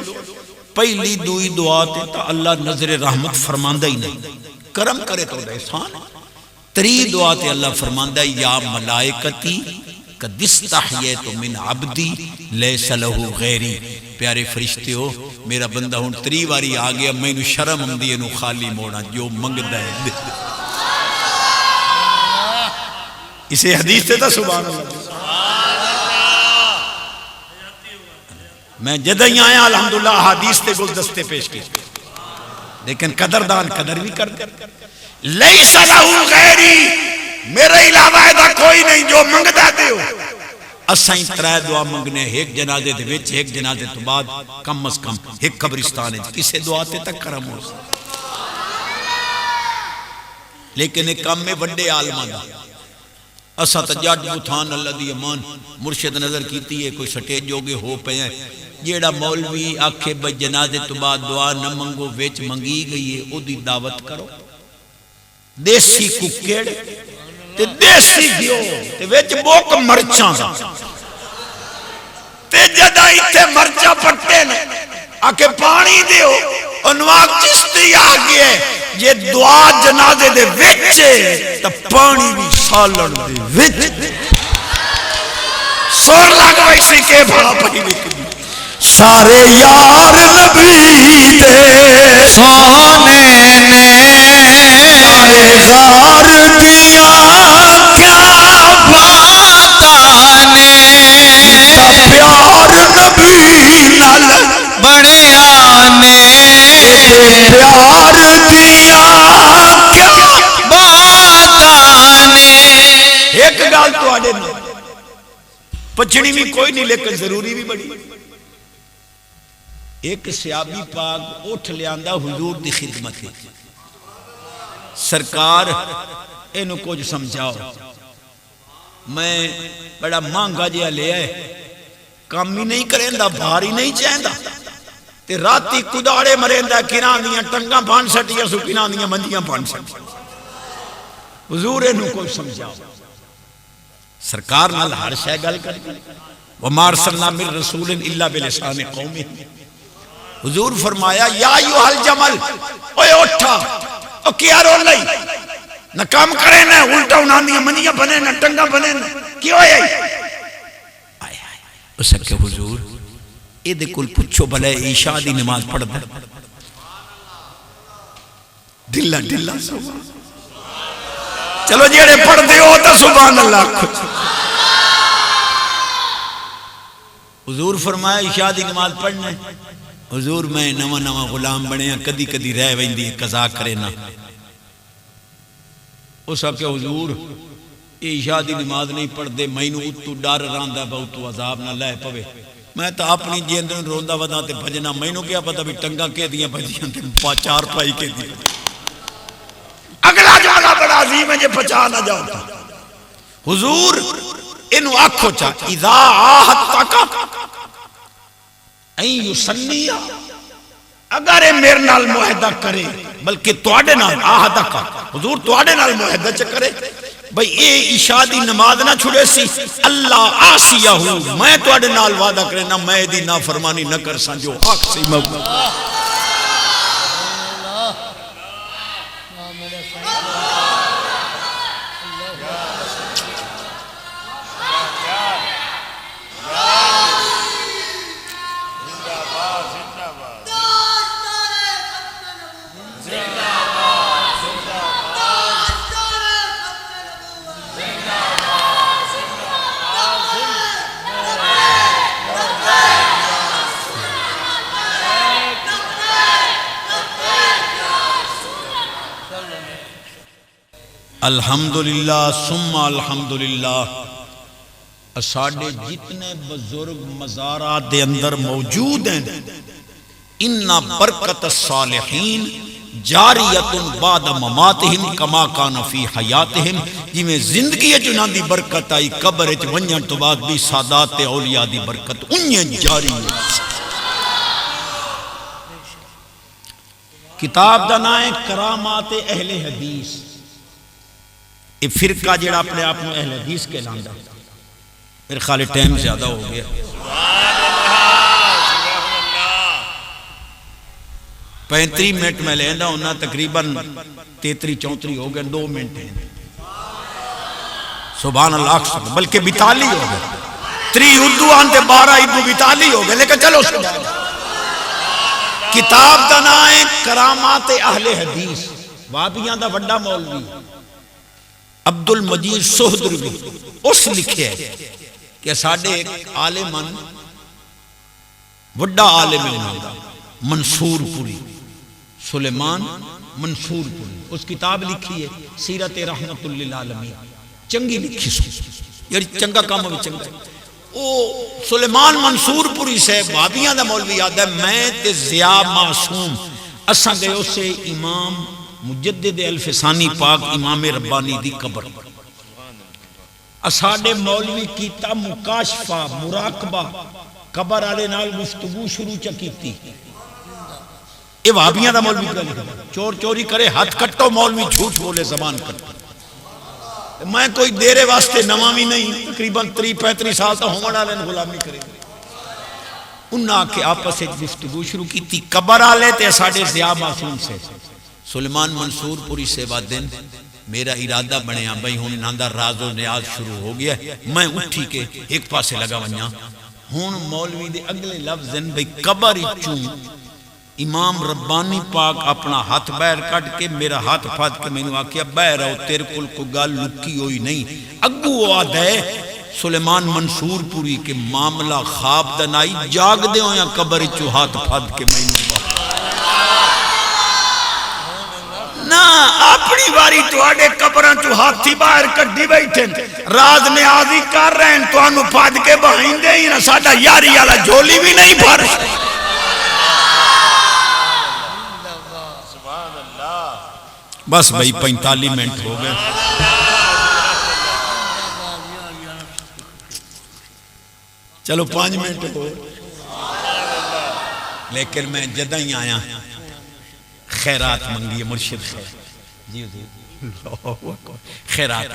پہلی دوئی دعا تے تا اللہ نظر رحمت فرماندہ ہی نہیں کرم کرے تو احسان تری دعا تے اللہ فرماندہ یا ملائکتی قد استحییت من عبدی لیس لہو غیری پیارے فرشتے ہو میرا بندہ ہون تری واری آگیا میں انہوں شرم اندی انہوں خالی موڑا جو منگدہ ہے اسے حدیث تے تھا سبحان اللہ میں جدہ ہی آیا الحمدللہ حدیث تے گلدستے پیش کی لیکن قدردان قدر بھی کر دے لیس لہو غیری میرے علاوہ ایدہ کوئی نہیں جو منگدہ دے ہو اسائیں ترائے دعا منگنے ایک جنازے دے وچ ایک جنازے تو بعد کم از کم ایک قبرستان ہے کسے دعا تے تک کرم ہو لیکن ایک کام میں بڑے عالمان دا اسا تجاج بتھان اللہ دی امان مرشد نظر کیتی ہے کوئی سٹیج جوگے ہو پہ ہیں جیڑا مولوی آکھے بھائی جنازے تو بعد دعا نہ منگو ویچ منگی گئی ہے او دی دعوت کرو دیسی ککڑ تے دیسی گیو تے ویچ بوک مرچاں دا تے جدہ ایتھے مرچا پٹے نے آکے پانی دیو انواق چستی آگئے یہ دعا جنازے دے ویچے تا پانی بھی سالن دے ویچے سور لگ ویسی کے بھڑا پہی ویچے سارے یار نبی دے سونے نے سارے غار دیا کیا باتانے تا پیار نبی نال بڑے آنے پیار دیا کیا باتانے ایک گال تو آڑے نہیں پچھڑی بھی کوئی نہیں لیکن ضروری بھی بڑی ایک صحابی پاک اٹھ لیاندہ حضور دی خدمت ہے سرکار انہوں کو جو سمجھاؤ میں بڑا مانگا جیا لے آئے کام ہی نہیں کریں دا بھاری نہیں چاہیں دا تے راتی کداڑے مریں دا کنان دیاں ٹنگاں پان سٹیا سو کنان دیاں مندیاں پان سٹیا حضور انہوں کو سمجھاؤ سرکار نال ہر شے گل کر وَمَا أَرْسَلْنَا مِن رَسُولٍ إِلَّا بِلِسَانِ قَوْمِهِ حضور فرمایا یا ایوہ الجمل اوے اٹھا او کیا رو لئی نہ کام کرے نہ الٹا انہاں دیاں منیاں بنے نہ ٹنگا بنے نہ کیوں ہے اس کہ حضور اے دے کل پچھو بھلے عشاء دی نماز پڑھ دے دلہ دلہ سبحان چلو جیڑے پڑھ دے ہو تو سبحان اللہ حضور فرمایا عشاء دی نماز پڑھنے حضور میں نواں نواں غلام بنے ہیں کدی کدی رہ ویندی قضا کرے نہ اس کہ حضور عشاء دی نماز نہیں پڑھ دے مینوں تو ڈر راندا بہت تو عذاب نہ لے پوے میں تو اپنی جیند روندا ودا تے بھجنا مینوں کیا پتہ بھی ٹنگا کے دیاں بھجیاں تے چار پائی کے دی اگلا جانا بڑا عظیم ہے جے پچا نہ جاؤ حضور انو آنکھو چاہ اذا آہت تکا این یسنیہ اگر میرے نال معاہدہ کرے بلکہ توڑے نال آہدہ کا حضور توڑے نال معاہدہ چا کرے بھئی اے عشاء دی نماز نہ چھڑے سی اللہ آسیہ ہوں میں توڑے نال وعدہ کرے نہ میں دی نافرمانی نہ کر سن جو حق سی مولا الحمدللہ ثم الحمدللہ ساڈے جتنے بزرگ مزارات دے اندر موجود ہیں ان برکت الصالحین جاریت بعد مماتہم کما کان فی حیاتہم جویں زندگی وچ انہاں دی برکت آئی قبر وچ ونجن تو بعد بھی سادات اولیاء دی برکت انہیں جاری ہے۔ کتاب دا نام ہے کرامات اہل حدیث۔ یہ فرقہ جڑا اپنے آپ میں اہل حدیث کہلاندا، میرے خیال ٹائم زیادہ ہو گیا، 35 منٹ میں لینا ہونا، تقریباً 33-34 ہو گئے، 2 منٹ ہیں، سبحان اللہ، بلکہ 42 ہو گئے، 3 اردو آنتے 12 اردو 42 ہو گئے، لیکن چلو سبحان اللہ۔ کتاب دا نام ہے کرامات اہل حدیث، وابیاں دا وڈا مولوی عبد المجید سہدروی اس لکھے ہے کہ ساڑھے ایک عالمان وڈا عالم ہے منصور پوری، سلیمان منصور پوری، اس کتاب لکھی ہے سیرت رحمت للعالمین، چنگی لکھی سو یعنی چنگا کام بھی چنگا ہے۔ او سلیمان منصور پوری سے وابیاں دا مولوی یاد ہے، میں تے ضیاء معصوم اساں گئے اسے امام مجدد الفسانی پاک امام ربانی دی قبر، اساڑے مولوی کیتا مکاشفہ مراقبہ، قبر آلے نال گفتگو شروع چکیتی، اے وہابیاں دا مولوی کرے چور چوری کرے ہاتھ کٹو، مولوی جھوٹ بولے زبان کٹو۔ میں کوئی دیرے واسطے نواں بھی نہیں، تقریباً 30-35 سال تو ہومن آلے غلامی کرے، انہاں کے آپس ایک گفتگو شروع کی تھی، قبر آلے تے ساڑھے ضیاء معصوم سے سلیمان منصور پوری سے بعد دن میرا ارادہ بنیا بھئی ہون ناندہ راز و نیاز شروع ہو گیا، میں اٹھی کے ایک پاسے لگا ونیا، ہون مولوی دے اگلے لفظ دن بھئی قبر چون امام ربانی پاک اپنا ہاتھ بیر کٹ کے میرا ہاتھ پھات کے میں نے آکیا بیر آؤ تیرے کل کو گال لکی ہوئی نہیں، اگو آدھ ہے سلیمان منصور پوری کے معاملہ خواب دنائی جاگ دے ہوں یا قبر چو ہاتھ پھات کے میں نے نا اپنی باری تو آڑے قبران چو ہاتھی باہر کٹی بیٹھیں راز نیازی کر رہے ہیں تو انو پھاد کے بہین دے ہی نا ساڑھا یاری آلا جھولی بھی نہیں بھر بس بھئی 45 منٹ ہو گئے، چلو 5 منٹ ہو، لیکن میں جدہ ہی آیا خیرات منگی مرشد خیر خیرات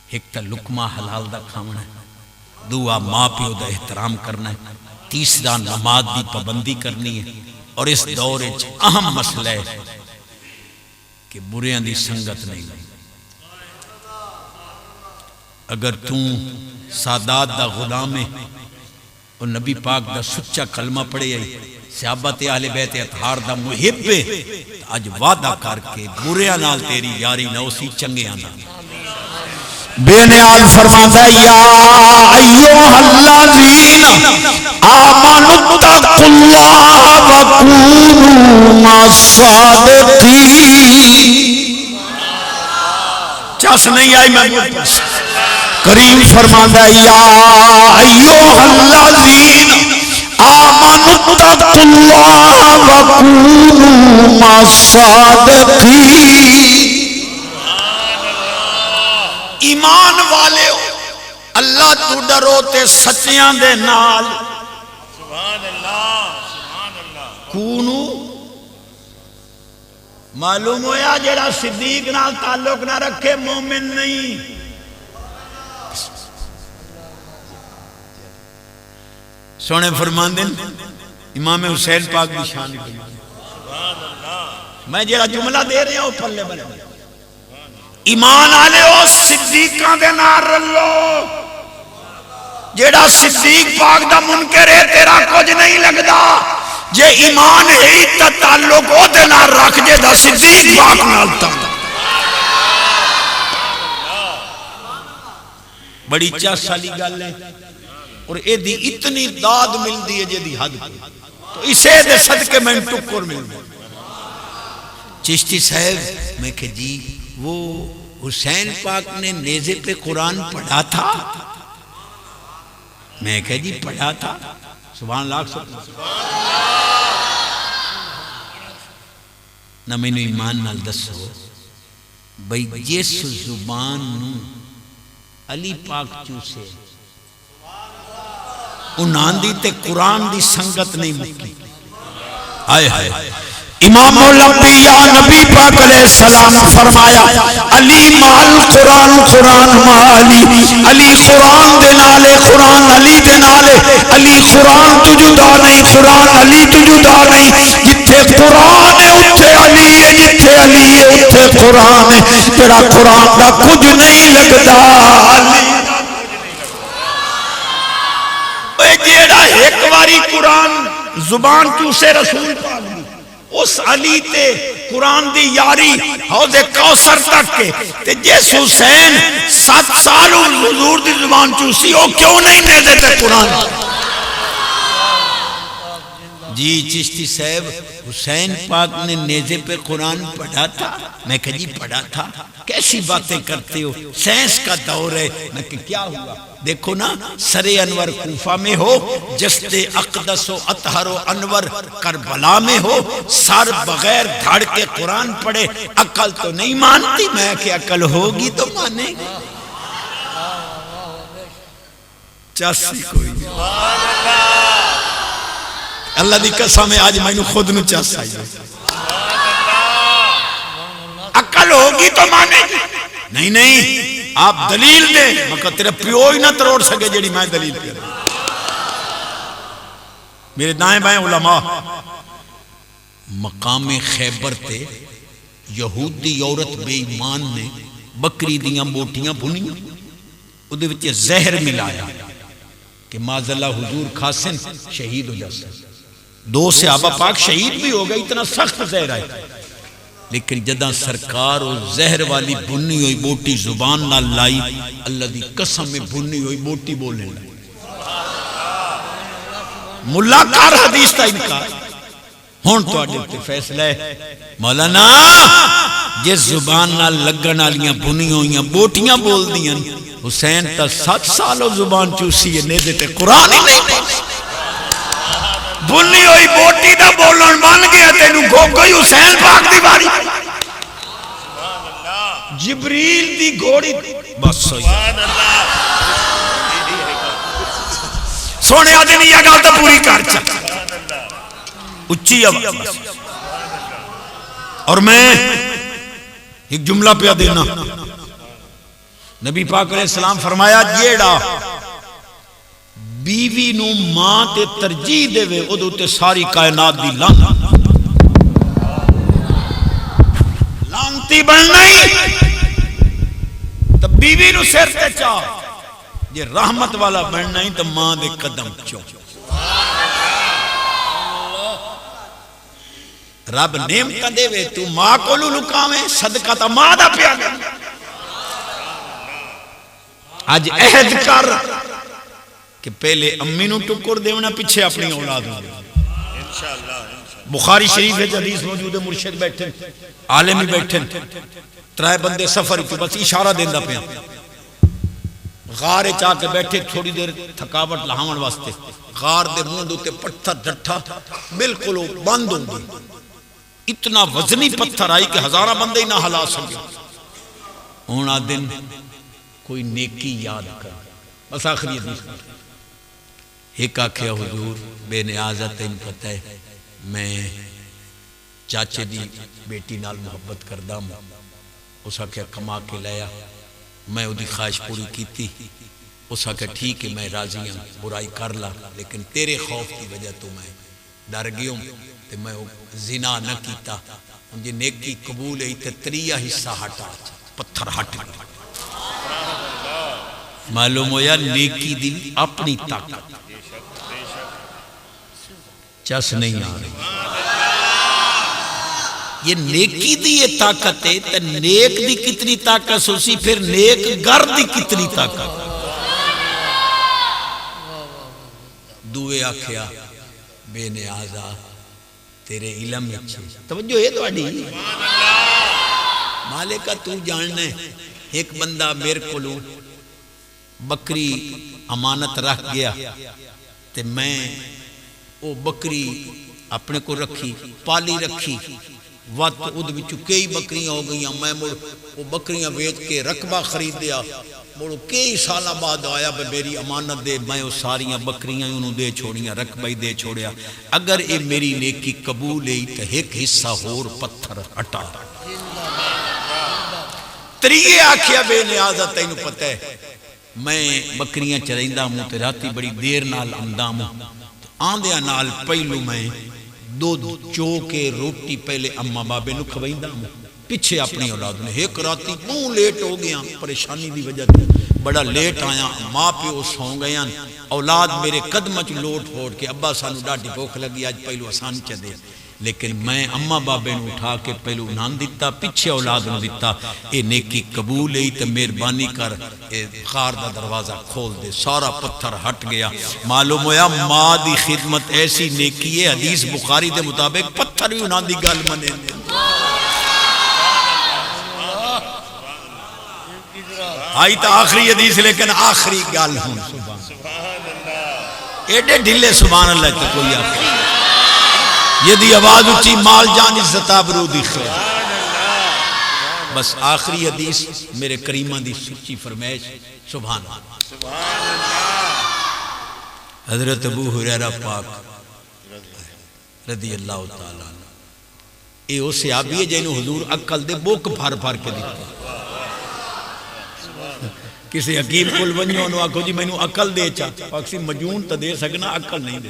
ایک تا لکمہ حلال دا کھامنا ہے، دعا ماں پیو دا احترام کرنا ہے، تیسرا نماز دی پابندی کرنی ہے، اور اس دور اہم مسئلہ ہے کہ بریاں دی سنگت نہیں لگی۔ اگر تم سادات دا غلام ہے اور نبی پاک دا سچا کلمہ پڑے آئی صحابت اہل بیت اطہار دا محب ہے، آج وعدہ کر کے بریاں نال تیری یاری نہ اسی چنگے آنا۔ بے نیال فرماتا یا ایوہ الذین آمنوا اتقوا اللہ وکونوا مع الصادقین۔ چس نہیں آئی میں کریم فرماتا یا ایوہ الذین آمنوا اتقوا اللہ وکونوا مع الصادقین۔ ایمان والے ہو اللہ تو ڈرو تے سچیاں دے نال، سبحان اللہ سبحان اللہ۔ کونو معلوم ہویا جڑا صدیق نال تعلق نہ رکھے مومن نہیں۔ سونے فرمان دن امام حسین پاک بھی شان کی، میں جڑا جملہ دے رہے ہوں پلے بنے ایمان آلے ہو صدیقاں دے نار رلو، جیڑا صدیق پاک دا منکر ہے تیرا کچھ نہیں لگدا، جے ایمان ہی تا تعلق ہو دے نار رکھ جے دا صدیق پاک نالتا۔ بڑی چاس سالی گل ہے اور اے دی اتنی داد مل دی ہے جے دی حد تو اسے دے صدقے میں ٹکر مل دی۔ چشتی صاحب میں کہ جی وہ حسین پاک نے نیزے پہ قرآن پڑھا تھا؟ میں کہا جی پڑھا تھا. سبحان اللہ. نہ میں نے ایمان نال دسو بھئی جس زبان نو علی پاک چوسے انہاں دی تے قرآن دی سنگت نہیں مکی. آئے ہائے امام الانبیاء نبی پاک علیہ السلام فرمایا علی مال قرآن قرآن مالی. علی قرآن دے نالے قرآن علی دے نالے. علی قرآن تو جدا نہیں قرآن علی تو جدا نہیں. جتھے قرآن ہے اتھے علی ہے جتھے علی ہے اتھے قرآن ہے. تیرا قرآن دا کچھ نہیں لگدا علی. اے جیڑا ایک واری قرآن زبان چوسے رسول پاک اس علی تے قرآن دی یاری حوض کوثر تک کے تے جس حسین 7 سال حضور دی زبان چوسی وہ کیوں نہیں دے دیتے قرآن. جی چشتی صاحب حسین پاک نے نیزے پہ قرآن پڑھا تھا؟ میں کہا جی پڑھا تھا. کیسی باتیں کرتے ہو، سائنس کا دور ہے. میں کہ کیا ہوا؟ دیکھو نا سر انور کوفہ میں ہو، جسد اقدس و اطہر و انور کربلا میں ہو، سر بغیر دھڑ کے قرآن پڑھے. عقل تو نہیں مانتی. میں کہ عقل ہوگی تو مانے گی. چاسی کوئی نہیں. اللہ دی قسم ہے آج میں نے خود نو چاس آئی. عقل ہوگی تو مانے گی. نہیں نہیں آپ دلیل دیں. میں کہا تیرے پیو ہی نہ تروڑ سکے جیڑی میں دلیل پہ. میرے دائیں بائیں علماء مقام خیبر تے یہودی عورت بے ایمان نے بکری دیاں بوٹیاں بھنیاں ادھے وچے زہر ملایا کہ معاذاللہ حضور کھاسن شہید ہو جاسن. 2 صحابہ پاک شہید بھی ہو گئے. اتنا سخت زہر آئے. لیکن جدہ سرکار و زہر والی بھنی ہوئی بوٹی زبان نہ لائی اللہ دی قسم میں بھنی ہوئی بوٹی بولنے لائی. ملاکار حدیث تا انکار. ہون تو آڈے ہوتے فیصلہ ہے مولانا جس زبان نہ لگن آلیاں بھنی ہوئیاں بوٹیاں بول دیاں. حسین تا 7 سالوں زبان چوسی ہے نیدے تے قرآن ہی نہیں پڑھ. بھنی ہوئی بوٹی دا بولن بن گیا تینوں گوئی حسین پاک دی باری. جبریل دی گھوڑی بس سونے آدھے یہ گل تو پوری کر چکا. اچھی آواز. اور میں ایک جملہ پہ دینا. نبی پاک علیہ السلام فرمایا جیڑا بیوی نو ماں تے ترجیح دے وے ادھو تے ساری کائنات دی لانتی بننا ہی. تو بیوی نو سر تے چاہ جے رحمت والا بننا ہی تو ماں دے قدم چو. رب نعمت دے وے تو ماں کو لکاویں صدقہ تا ماں دا پیا دے. آج عہد کر کہ پہلے امی نو ٹکر دیونا پیچھے اپنی اولاد ہو. بخاری شریف ہے حدیث موجود ہے. مرشد بیٹھے عالمی بیٹھے 3 بندے سفر کی بس اشارہ دیندہ پہ غار چاہ کے بیٹھے تھوڑی دیر تھکاوٹ لہاون واسطے. غار دے منہ دوتے پتھر ڈٹھا بالکل بند ہو گئی. اتنا وزنی پتھر آئی کہ 1000 بندے ہی نہ ہلا سکے. ہونا دن کوئی نیکی یاد کر. بس آخری حدیث ایک آکھیا حضور بے نیازت تین پتہ ہے میں چاچے دی بیٹی نال محبت کردہ ہوں. اس آکھیا کما کے لیا. میں وہ دی خواہش پوری کیتی. اس آکھیا ٹھیک ہے میں راضی ہوں برائی کر لا لیکن تیرے خوف کی وجہ تو میں ڈر گیوں تے میں زنا نہ کیتا. مجھے نیکی قبول ہے تے 3 حصہ ہٹا پتھر ہٹ گیا. معلوم ہویا نیکی دی اپنی طاقت چس نہیں آ رہی. یہ نیکی دی یہ طاقت ہے تو نیک دی کتنی طاقت اسی پھر نیک گر دی کتنی طاقت. دوے آکھیا بے نیازا تیرے علم اچھے توجہ ہے تو اڈی مالکہ تو جاننا ہے ایک بندہ میرے کو بکری امانت رکھ گیا تے میں وہ بکری اپنے کو رکھی پالی رکھی وقت اد وچوں کئی بکریاں ہو گئیاں میں مڑ وہ بکریاں بیچ کے رقبہ خرید دیا مڑ کئی سالہ بعد آیا بے میری امانت دے میں وہ ساریاں بکریاں انہوں دے چھوڑیاں رقبہ ہی دے چھوڑیا اگر اے میری نیکی قبول ہے تو ایک حصہ ہور پتھر ہٹا تریے آکھیا بے نیازہ تینوں پتہ ہے میں بکریاں چرائندہ ہوں تے راتی بڑی دیر نال آمدام ہوں آندیا نال پہلو میں دو چوکے روٹی پہلے اماں بابے نو کھوائندہ ہوں پیچھے اپنی اولاد نے ایک راتی نو لیٹ ہو گیا پریشانی دی وجہ تھی بڑا لیٹ آیا ماں پیو سو گیا اولاد میرے قدم چ لوٹ پھوٹ کے ابا سانو ڈاڈی بھوک لگی آج پہلو آسان چ دے لیکن میں اماں بابے نو اٹھا کے پہلو نان دیتا پیچھے اولاد نو دیتا اے نیکی قبول ہے تے مہربانی کر اے غار دا دروازہ کھول دے سارا پتھر ہٹ گیا معلوم ہویا ماں دی خدمت ایسی نیکی ہے حدیث بخاری دے مطابق پتھر بھی انہاں دی گل منے آئی تا آخری حدیث لیکن آخری گل ہوں ایڈے ڈھلے سبحان اللہ تو کوئی آخری یہ دی آواز اچھی مال جان عزت آبرو دی خیر بس آخری حدیث میرے کریمہ دی سچی فرمائش سبحان اللہ حضرت ابو ہریرہ پاک رضی اللہ تعالیٰ اے او صحابی ہے جنہوں حضور عقل دے بوک بھر بھر کے دیتے کسی حکیم کل ونیوں انہوں آکھو جی میں نے عقل دے چاہتا پاکسی مجون تا دے سکنا عقل نہیں دے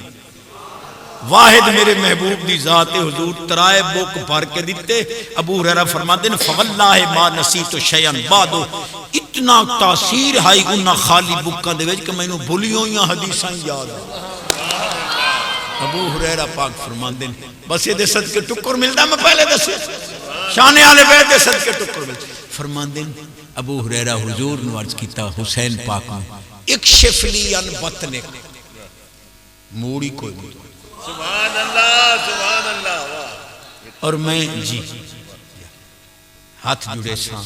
واحد میرے محبوب دی ذات حضور ترائے بوک بھر کے دیتے ابو ہریرہ فرماتے ہیں فواللہ ما نسیت شیئن بعدو اتنا تاثیر ہائی انہا خالی بکا دے ویج کہ میں نے بھولیوں یا حدیثاں یاد ابو ہریرہ پاک فرماتے ہیں بس یہ دے صدقے ٹکر ملتا میں پہلے دے شانے آلے بیت دے صدقے ٹکر ملتا فرماتے ہیں ابو ہریرہ حضور نے عرض کیتا حسین پاک میں اکشف لی ان بطنک موڑی کوئی نہیں سبحان اللہ اور میں جی ہاتھ جڑے ساں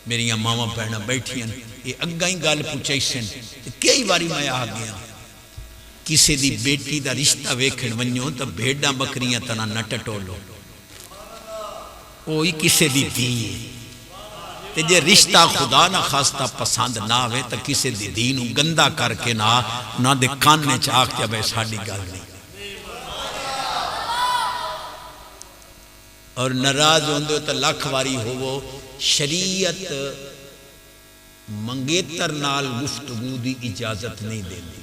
میری ماما پہنا بیٹھی ہیں یہ اگائی گال پوچھائی سن کئی باری میں آ گیا کسی دی بیٹی دا رشتہ ویکھن ونیوں تا بھیڑاں بکریاں تنا نٹٹو لو اوہی کسی دی دی تے جے رشتہ خدا نہ خواستہ پسند نہ ہوئے تا کسی دی دینوں گندہ کر کے نہ دے کاننے چاک کیا بے ساڑی گال نہیں اور ناراض ہوندے تو لاکھ واری ہوو شریعت منگیتر نال گفتگو دی اجازت نہیں دیندی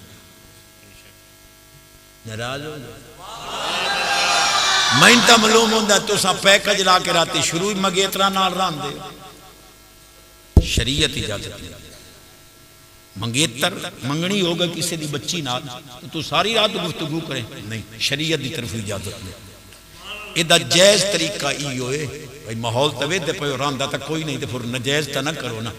ناراض ہوندے میں انتا معلوم ہوندہ تو سا پیکج لا کے راتے شروع منگیترہ نال ران دے شریعت اجازت نہیں منگیتر منگنی ہوگا کسی دی بچی نال تو ساری رات گفتگو کریں نہیں شریعت دی طرف اجازت نہیں ایدہ جائز طریقہ ای ہوئے بھئی محول توے دے پہ راندہ تا کوئی نہیں دے پھر نجائز تا نہ کرو نا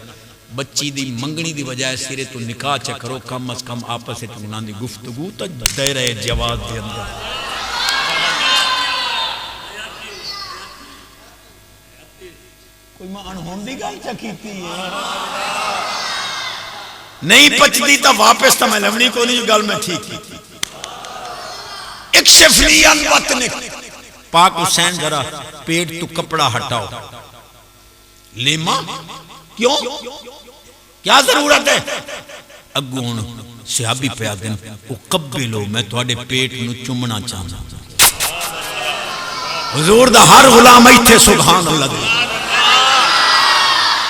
بچی دی منگنی دی وجہ سیرے تو نکاح چا کرو کم از کم آپس سے چنان دی گفتگو تا دے رہے جواز دے اندر کوئی ماں انہوں دی گال چا کیتی ہے نہیں پچ دی تا واپس تا میں لونی کو نہیں جو گال میں ٹھیک کی اکشف لیان وطنک پاک حسین ذرا پیٹ تو کپڑا ہٹاؤ لیما کیوں کیا ضرورت ہے اگون صحابی پہ آدن اقبلو میں تواڈے پیٹ نو چمنا چاہنا حضور دا ہر غلام ایتھے سبحان اللہ دے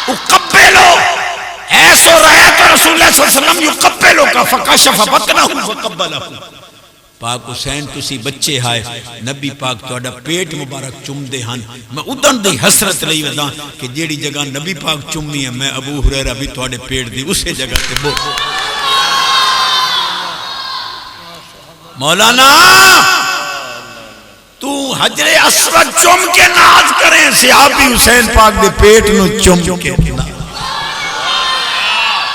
اقبلو ایسو رایت رسول اللہ صلی اللہ علیہ وسلم یقبلو کا فکشف بطنہ فقبلہ پاک حسین تسی بچے ہائے نبی پاک توڑا پیٹ مبارک چم دے ہن میں ادن دی حسرت لئی ودا کہ جیڑی جگہ نبی پاک چمنی ہے میں ابو ہریرہ بھی توڑے پیٹ دی اسے جگہ تے بو مولانا تو حجر اسود چم کے ناز کریں صحابی حسین پاک دے پیٹ نو چم کے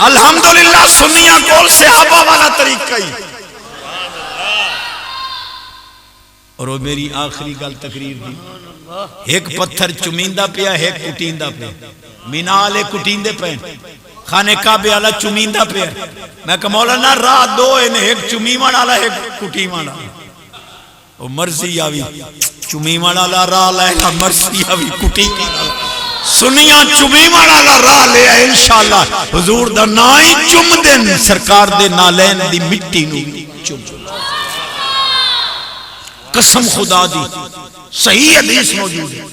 الحمدللہ سنیاں کول صحابہ والا طریقہ ہی اور وہ میری آخری گل تقریر دی، ایک پتھر چمیندہ پیا ایک کٹیندہ پیا، مینا والے کٹیندے پہ خانے کعبے والا چمیندہ پیا، میں کہ مولانا راہ دو انہیں ایک چمیمن والا ایک کٹیمن والا، وہ مرضی آوی چمیمن والا راہ لائے مرضی آوی کٹیمن والا، سنیاں چمیمن والا راہ لے آئے انشاءاللہ حضور دا نائی چم دن سرکار دے نالین دی مٹی نو چم، قسم خدا دی صحیح حدیث موجود ہے،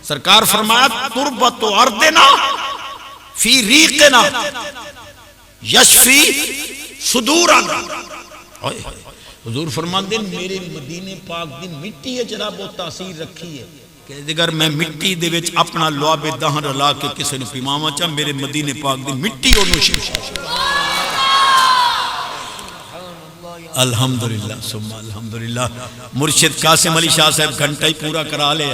سرکار فرمایا تربت اردنا فی ریقنا یشفی صدورنا، حضور فرماندے میرے مدینے پاک دی مٹی ہے جرا بہت تاثیر رکھی ہے کہ اگر میں مٹی دے وچ اپنا لعاب دہن رلا کے کسی نے پیماوا چاہ میرے مدینے پاک دی مٹی انہوں شفا، الحمدللہ ثم الحمدللہ۔ مرشد قاسم علی شاہ صاحب گھنٹہ ہی پورا کرا لے،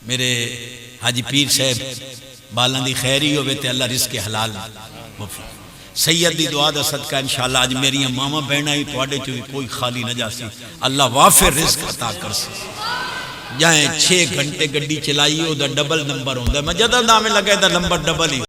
میرے حاجی پیر صاحب بالاں دی خیری ہوئے تے اللہ رزق حلال مفید، سید دی دعا دا صدقہ انشاءاللہ آج میری ماما بہنہ ہی توڑے چوئی کوئی خالی نہ جاسی، اللہ وافر رزق عطا کر سی، جائیں 6 گھنٹے گڈی چلائی ہو دا ڈبل نمبر ہوں دا، میں جدہ نامے لگے دا نمبر ڈبل ہی